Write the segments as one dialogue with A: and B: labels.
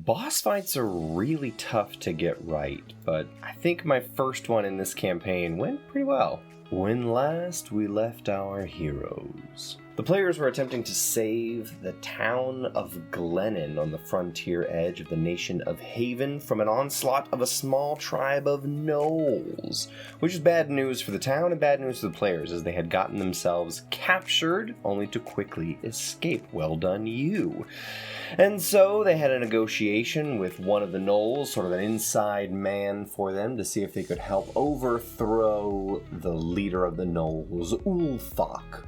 A: Boss fights are really tough to get right, but I think my first one in this campaign went pretty well. When last we left our heroes, the players were attempting to save the town of Glennon on the frontier edge of the nation of Haven from an onslaught of a small tribe of gnolls, which is bad news for the town and bad news for the players, as they had gotten themselves captured only to quickly escape. Well done, you. And so they had a negotiation with one of the gnolls, sort of an inside man for them, to see if they could help overthrow the leader of the gnolls, Ulfok.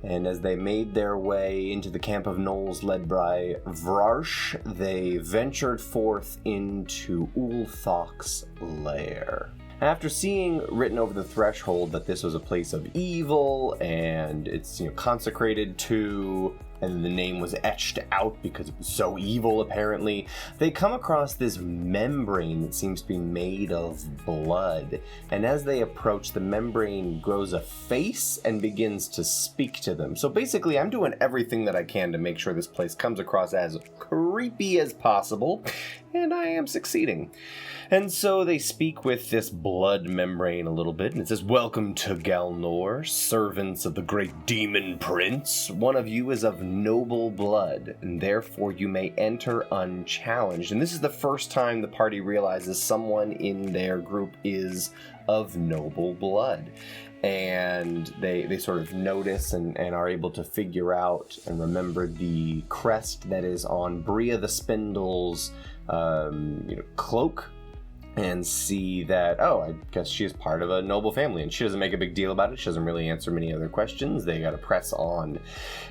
A: And as they made their way into the camp of gnolls led by Vrarsh, they ventured forth into Ulfok's lair. After seeing written over the threshold that this was a place of evil, and it's consecrated to, and the name was etched out because it was so evil apparently, they come across this membrane that seems to be made of blood. And as they approach, the membrane grows a face and begins to speak to them. So basically, I'm doing everything that I can to make sure this place comes across as creepy as possible, and I am succeeding. And so they speak with this blood membrane a little bit, and it says, "Welcome to Galnor, servants of the great demon prince. One of you is of noble blood, and therefore you may enter unchallenged." And this is the first time the party realizes someone in their group is of noble blood. And they sort of notice and are able to figure out and remember the crest that is on Bria the Spindle's cloak, and see that, oh, I guess she is part of a noble family, and she doesn't make a big deal about it. She doesn't really answer many other questions. They gotta press on.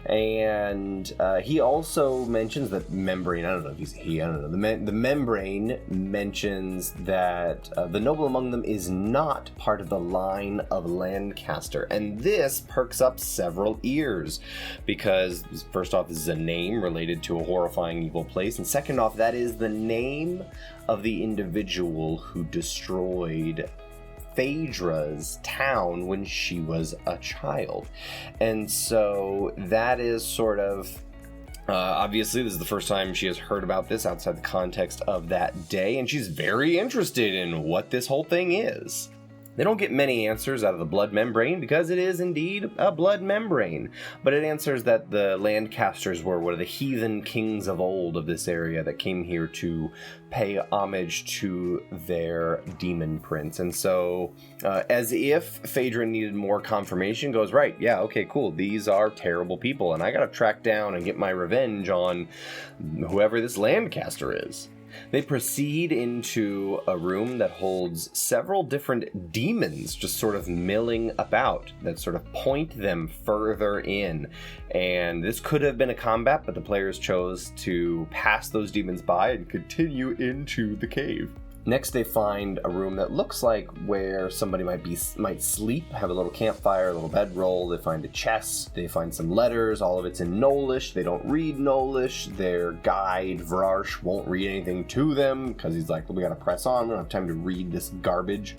A: And he also mentions that membrane, I don't know if he's he, I don't know. The membrane mentions that the noble among them is not part of the line of Lancaster. And this perks up several ears, because first off, this is a name related to a horrifying evil place, and second off, that is the name of the individual who destroyed Phaedra's town when she was a child. And so that is sort of, obviously this is the first time she has heard about this outside the context of that day, and she's very interested in what this whole thing is. They don't get many answers out of the blood membrane because it is indeed a blood membrane, but it answers that the Lancasters were one of the heathen kings of old of this area that came here to pay homage to their demon prince. And so, as if Phaedra needed more confirmation, goes, right, yeah, okay, cool, these are terrible people, and I gotta track down and get my revenge on whoever this Lancaster is. They proceed into a room that holds several different demons just sort of milling about that sort of point them further in. And this could have been a combat, but the players chose to pass those demons by and continue into the cave. Next, they find a room that looks like where somebody might sleep, have a little campfire, a little bedroll. They find a chest, they find some letters, all of it's in Gnollish. They don't read Gnollish. Their guide, Vrarsh, won't read anything to them because he's like, well, we gotta press on, we don't have time to read this garbage.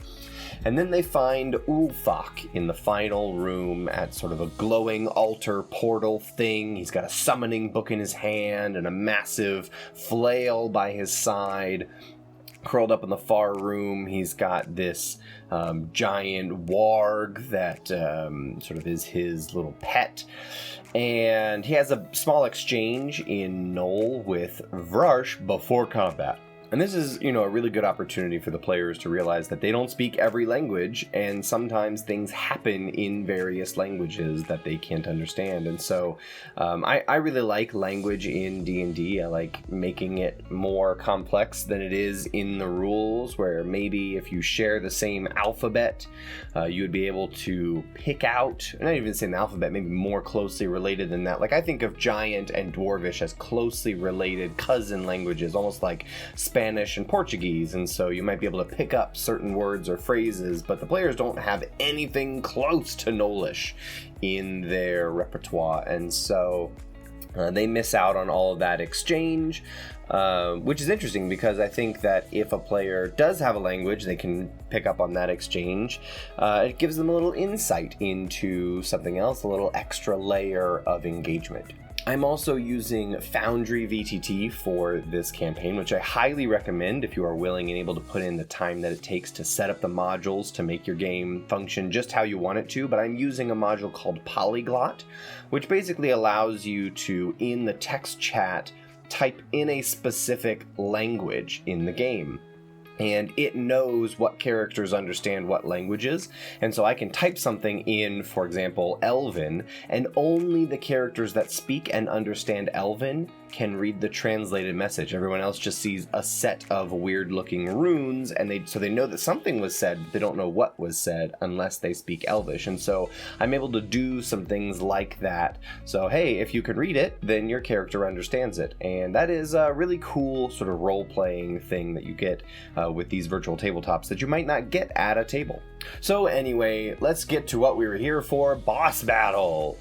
A: And then they find Ulfok in the final room at sort of a glowing altar portal thing. He's got a summoning book in his hand and a massive flail by his side. Curled up in the far room, he's got this giant warg that sort of is his little pet. And he has a small exchange in Gnoll with Vrarsh before combat. And this is, a really good opportunity for the players to realize that they don't speak every language, and sometimes things happen in various languages that they can't understand. And so I really like language in D&D. I like making it more complex than it is in the rules, where maybe if you share the same alphabet, you would be able to pick out, not even the same alphabet, maybe more closely related than that. Like, I think of Giant and Dwarvish as closely related cousin languages, almost like Spanish and Portuguese, and so you might be able to pick up certain words or phrases, but the players don't have anything close to Gnollish in their repertoire, and so they miss out on all of that exchange, which is interesting because I think that if a player does have a language, they can pick up on that exchange. It gives them a little insight into something else, a little extra layer of engagement. I'm also using Foundry VTT for this campaign, which I highly recommend if you are willing and able to put in the time that it takes to set up the modules to make your game function just how you want it to. But I'm using a module called Polyglot, which basically allows you to, in the text chat, type in a specific language in the game. And it knows what characters understand what languages. And so I can type something in, for example, Elven, and only the characters that speak and understand Elven can read the translated message. Everyone else just sees a set of weird-looking runes, and so they know that something was said, but they don't know what was said unless they speak Elvish. And so I'm able to do some things like that. So hey, if you can read it, then your character understands it. And that is a really cool sort of role-playing thing that you get with these virtual tabletops that you might not get at a table. So anyway, let's get to what we were here for, boss battle.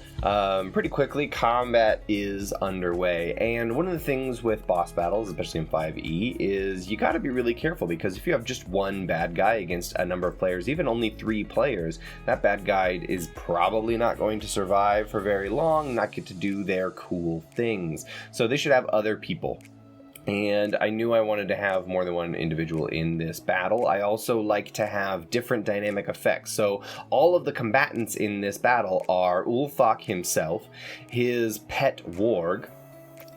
A: Pretty quickly, combat is underway, and one of the things with boss battles, especially in 5e, is you gotta be really careful, because if you have just one bad guy against a number of players, even only 3 players, that bad guy is probably not going to survive for very long, not get to do their cool things. So they should have other people. And I knew I wanted to have more than one individual in this battle. I also like to have different dynamic effects. So all of the combatants in this battle are Ulfak himself, his pet warg,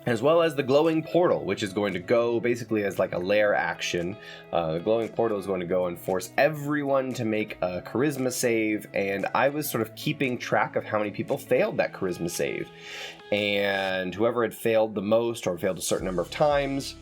A: as well as the glowing portal, which is going to go basically as like a lair action. The glowing portal is going to go and force everyone to make a charisma save, and I was sort of keeping track of how many people failed that charisma save. And whoever had failed the most, or failed a certain number of times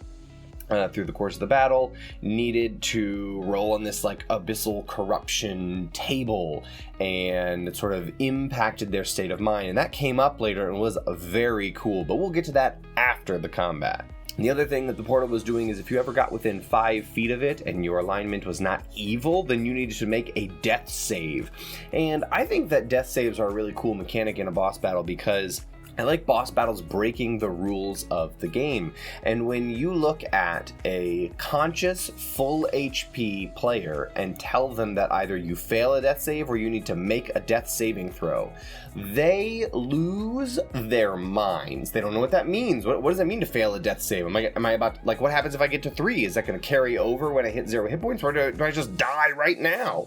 A: through the course of the battle, needed to roll on this like abyssal corruption table, and it sort of impacted their state of mind. And that came up later and was very cool, but we'll get to that after the combat. And the other thing that the portal was doing is if you ever got within 5 feet of it and your alignment was not evil, then you needed to make a death save. And I think that death saves are a really cool mechanic in a boss battle, because I like boss battles breaking the rules of the game. And when you look at a conscious, full HP player and tell them that either you fail a death save or you need to make a death saving throw, they lose their minds. They don't know what that means. What does that mean to fail a death save? Am I about, like, what happens if I get to 3? Is that going to carry over when I hit 0 hit points, or do I just die right now?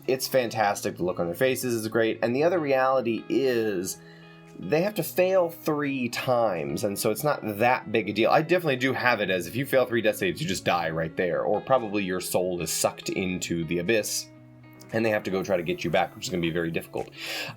A: It's fantastic. The look on their faces is great. And the other reality is, they have to fail 3 times, and so it's not that big a deal. I definitely do have it as if you fail 3 death saves, you just die right there, or probably your soul is sucked into the abyss, and they have to go try to get you back, which is going to be very difficult.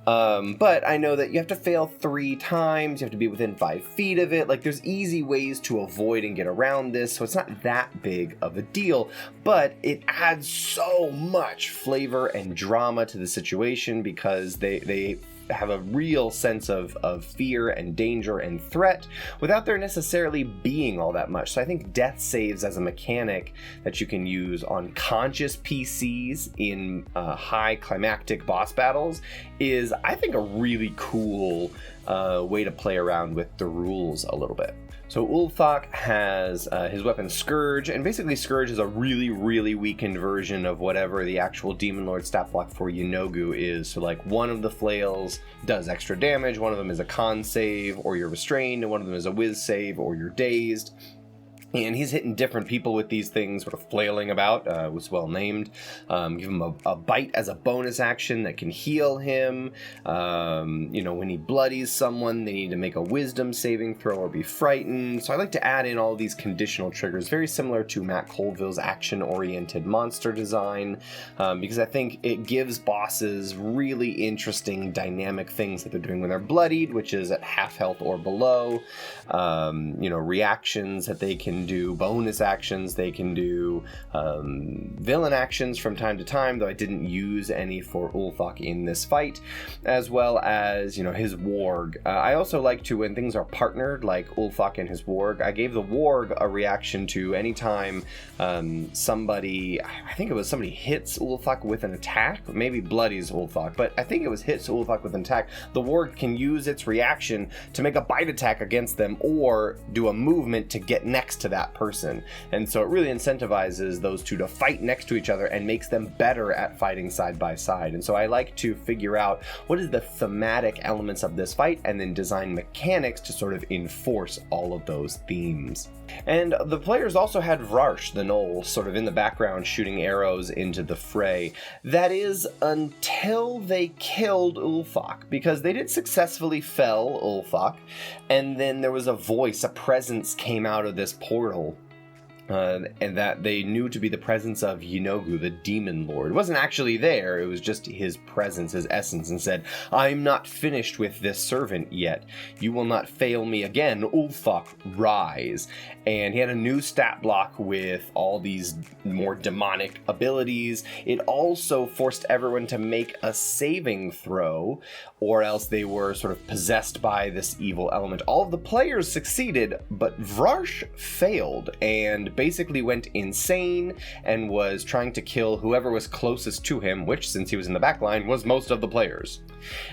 A: But I know that you have to fail 3 times, you have to be within 5 feet of it. Like, there's easy ways to avoid and get around this, so it's not that big of a deal, but it adds so much flavor and drama to the situation, because they have a real sense of fear and danger and threat without there necessarily being all that much. So I think death saves as a mechanic that you can use on conscious PCs in high climactic boss battles is, I think, a really cool way to play around with the rules a little bit. So Ulfak has his weapon Scourge, and basically Scourge is a really, really weakened version of whatever the actual Demon Lord stat block for Yenogu is. So like, one of the flails does extra damage, one of them is a con save or you're restrained, and one of them is a whiz save or you're dazed. And he's hitting different people with these things, sort of flailing about. Was well named. Give him a bite as a bonus action that can heal him. When he bloodies someone, they need to make a wisdom saving throw or be frightened. So I like to add in all these conditional triggers, very similar to Matt Colville's action-oriented monster design, because I think it gives bosses really interesting dynamic things that they're doing when they're bloodied, which is at half health or below. Reactions that they can do, bonus actions they can do, villain actions from time to time, though I didn't use any for Ulfak in this fight, as well as, his warg. I also like to, when things are partnered, like Ulfak and his warg, I gave the warg a reaction to anytime somebody hits Ulfak with an attack, maybe bloodies Ulfak, but I think it was hits Ulfak with an attack, the warg can use its reaction to make a bite attack against them or do a movement to get next to to that person. And so it really incentivizes those two to fight next to each other and makes them better at fighting side by side. And so I like to figure out what is the thematic elements of this fight and then design mechanics to sort of enforce all of those themes. And the players also had Vrarsh, the Gnoll, sort of in the background shooting arrows into the fray. That is, until they killed Ulfok, because they did successfully fell Ulfok, and then there was a voice, a presence came out of this portal. And that they knew to be the presence of Yinogu, the demon lord. It wasn't actually there, it was just his presence, his essence, and said, I'm not finished with this servant yet. You will not fail me again, Ulfok, rise. And he had a new stat block with all these more demonic abilities. It also forced everyone to make a saving throw, or else they were sort of possessed by this evil element. All of the players succeeded, but Vrarsh failed, and basically went insane and was trying to kill whoever was closest to him, which, since he was in the back line, was most of the players.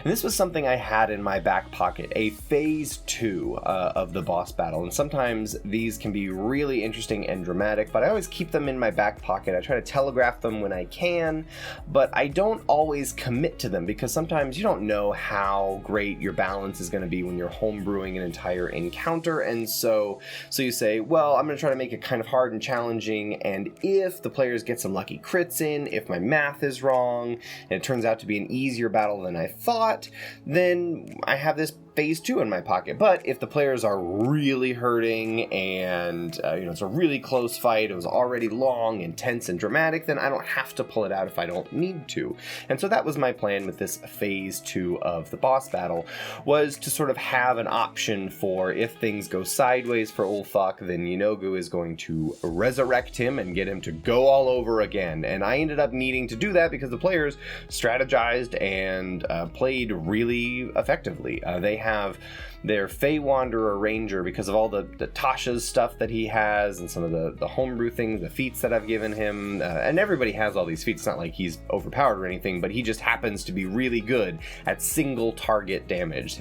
A: And this was something I had in my back pocket, a phase 2 of the boss battle, and sometimes these can be really interesting and dramatic, but I always keep them in my back pocket. I try to telegraph them when I can, but I don't always commit to them, because sometimes you don't know how great your balance is going to be when you're homebrewing an entire encounter, and so you say, well, I'm going to try to make it kind of hard and challenging, and if the players get some lucky crits in, if my math is wrong, and it turns out to be an easier battle than I thought, then I have this phase 2 in my pocket. But if the players are really hurting and it's a really close fight, it was already long, intense, and dramatic, then I don't have to pull it out if I don't need to. And so that was my plan with this phase 2 of the boss battle, was to sort of have an option for if things go sideways for Ulfok, then Yinogu is going to resurrect him and get him to go all over again. And I ended up needing to do that because the players strategized and played really effectively. They have their Fey Wanderer Ranger, because of all the Tasha's stuff that he has and some of the homebrew things, the feats that I've given him, and everybody has all these feats. It's not like he's overpowered or anything, but he just happens to be really good at single target damage.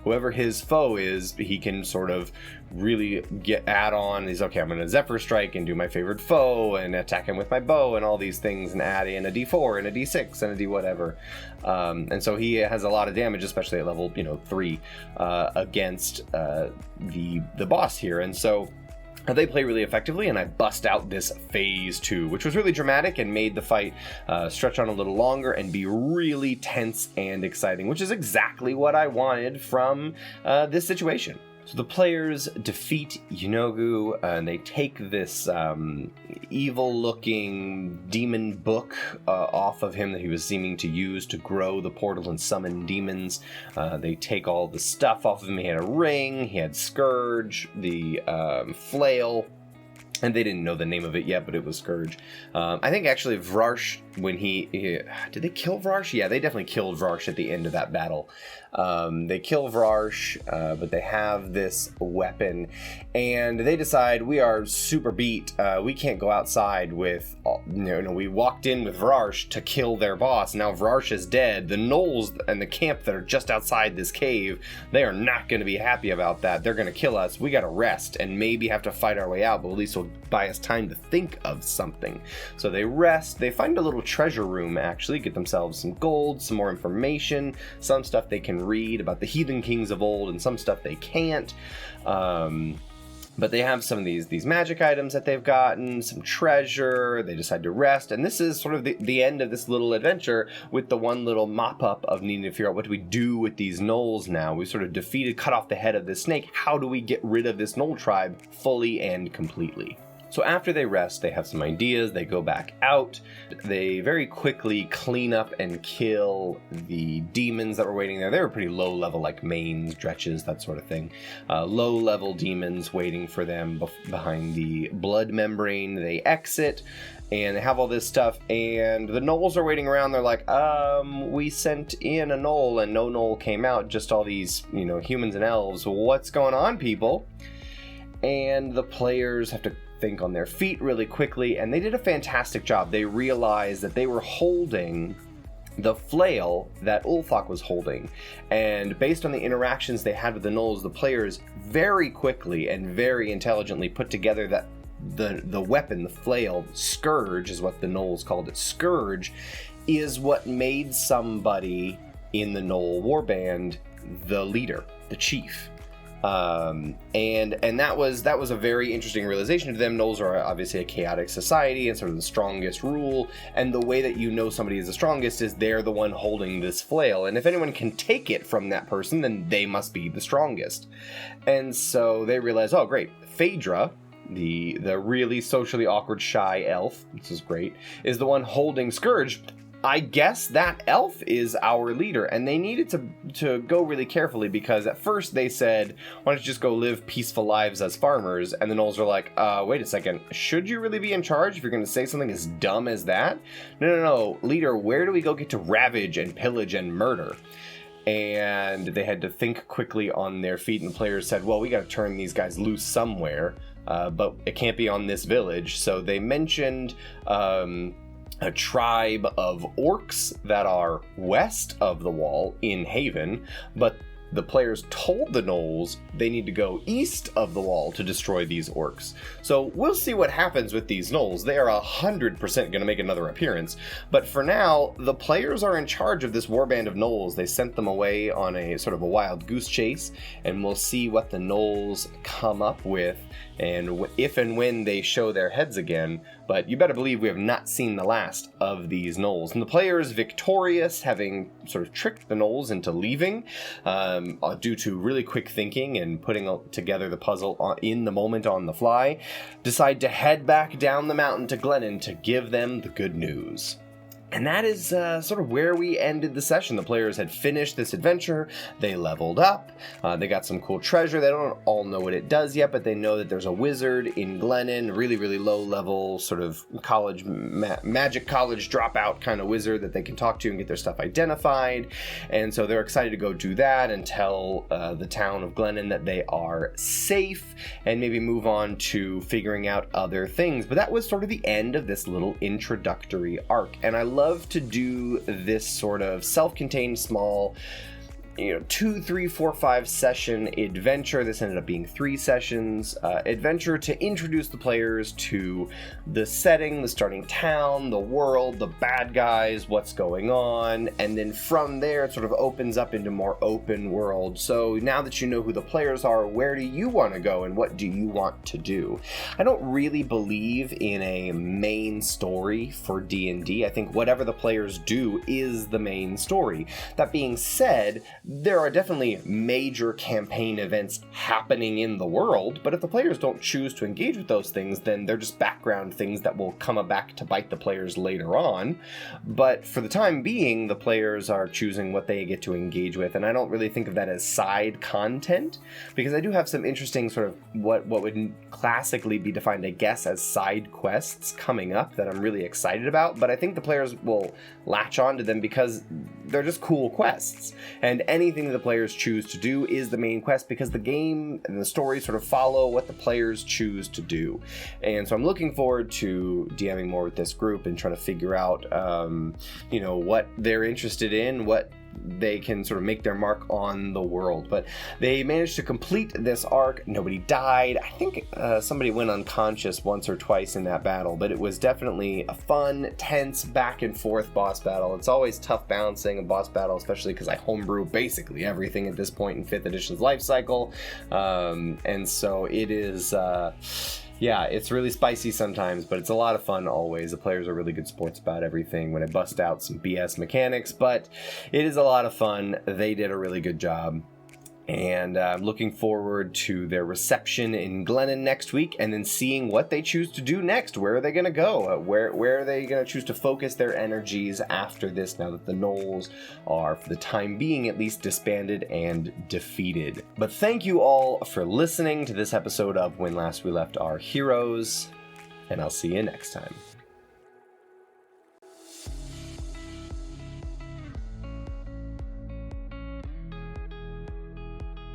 A: Whoever his foe is, he can sort of really add on. He's okay, I'm going to Zephyr Strike and do my favorite foe and attack him with my bow and all these things and add in a D4 and a D6 and a D whatever. And so he has a lot of damage, especially at level 3 against the boss here. And so they play really effectively, and I bust out this phase 2, which was really dramatic and made the fight stretch on a little longer and be really tense and exciting, which is exactly what I wanted from this situation. So the players defeat Yinogu, and they take this evil-looking demon book off of him that he was seeming to use to grow the portal and summon demons. They take all the stuff off of him. He had a ring, he had Scourge, the flail, and they didn't know the name of it yet, but it was Scourge. I think actually Vrarsh, when he did they kill Vrarsh? Yeah, they definitely killed Vrarsh at the end of that battle. They kill Vrarsh, but they have this weapon, and they decide, we are super beat. We can't go outside with, we walked in with Vrarsh to kill their boss. Now Vrarsh is dead. The gnolls and the camp that are just outside this cave, they are not going to be happy about that. They're going to kill us. We got to rest and maybe have to fight our way out, but at least will buy us time to think of something. So they rest. They find a little treasure room, actually, get themselves some gold, some more information, some stuff they can read about the heathen kings of old, and some stuff they can't. But they have some of these magic items that they've gotten, some treasure. They decide to rest, and this is sort of the end of this little adventure, with the one little mop-up of needing to figure out, what do we do with these gnolls now? We sort of cut off the head of this snake. How do we get rid of this gnoll tribe fully and completely? So after they rest, they have some ideas, they go back out, they very quickly clean up and kill the demons that were waiting there. They were pretty low level, like mains, dretches, that sort of thing. Low level demons waiting for them behind the blood membrane. They exit, and they have all this stuff, and the gnolls are waiting around. They're like, we sent in a gnoll, and no gnoll came out, just all these, humans and elves. What's going on, people? And the players have to think on their feet really quickly, and they did a fantastic job. They realized that they were holding the flail that Ulfok was holding. And based on the interactions they had with the gnolls, the players very quickly and very intelligently put together that the weapon, the flail, Scourge is what the gnolls called it. Scourge is what made somebody in the gnoll warband the leader, the chief. And that was a very interesting realization to them. Gnolls are obviously a chaotic society and sort of the strongest rule, and the way that you know somebody is the strongest is they're the one holding this flail, and if anyone can take it from that person, then they must be the strongest. And so they realize, oh great, Phaedra, the really socially awkward shy elf, this is great, is the one holding Scourge. I guess that elf is our leader, and they needed to go really carefully, because at first they said, why don't you just go live peaceful lives as farmers? And the gnolls are like, wait a second, should you really be in charge if you're going to say something as dumb as that? No, leader, where do we go get to ravage and pillage and murder? And they had to think quickly on their feet, and the players said, well, we got to turn these guys loose somewhere, but it can't be on this village. So they mentioned a tribe of orcs that are west of the wall in Haven, but the players told the gnolls they need to go east of the wall to destroy these orcs. So we'll see what happens with these gnolls. They are 100% going to make another appearance, but for now, the players are in charge of this warband of gnolls. They sent them away on a sort of a wild goose chase, and we'll see what the gnolls come up with, and if and when they show their heads again. But you better believe we have not seen the last of these gnolls. And the players victorious, having sort of tricked the gnolls into leaving, due to really quick thinking and putting together the puzzle in the moment on the fly, decide to head back down the mountain to Glennon to give them the good news. And that is sort of where we ended the session. The players had finished this adventure, they leveled up, they got some cool treasure. They don't all know what it does yet, but they know that there's a wizard in Glennon, really, really low level, sort of college, magic college dropout kind of wizard that they can talk to and get their stuff identified. And so they're excited to go do that and tell the town of Glennon that they are safe, and maybe move on to figuring out other things. But that was sort of the end of this little introductory arc, and I love to do this sort of self-contained small 2, 3, 4, 5 session adventure. This ended up being 3 sessions adventure to introduce the players to the setting, the starting town, the world, the bad guys, what's going on, and then from there it sort of opens up into more open world. So now that you know who the players are, where do you want to go and what do you want to do? I don't really believe in a main story for D&D. I think whatever the players do is the main story. That being said, there are definitely major campaign events happening in the world, but if the players don't choose to engage with those things, then they're just background things that will come back to bite the players later on. But for the time being, the players are choosing what they get to engage with, and I don't really think of that as side content, because I do have some interesting sort of what would classically be defined, I guess, as side quests coming up that I'm really excited about, but I think the players will latch on to them because they're just cool quests, and anything that the players choose to do is the main quest, because the game and the story sort of follow what the players choose to do. And so I'm looking forward to DMing more with this group and trying to figure out what they're interested in, what they can sort of make their mark on the world. But they managed to complete this arc. Nobody died. I think somebody went unconscious once or twice in that battle, but it was definitely a fun, tense, back and forth boss battle. It's always tough balancing a boss battle, especially because I homebrew basically everything at this point in 5th edition's life cycle. And so it is it's really spicy sometimes, but it's a lot of fun always. The players are really good sports about everything when I bust out some BS mechanics, but it is a lot of fun. They did a really good job. And I'm looking forward to their reception in Glennon next week, and then seeing what they choose to do next. Where are they going to go? Where are they going to choose to focus their energies after this, now that the gnolls are, for the time being at least, disbanded and defeated? But thank you all for listening to this episode of When Last We Left Our Heroes, and I'll see you next time.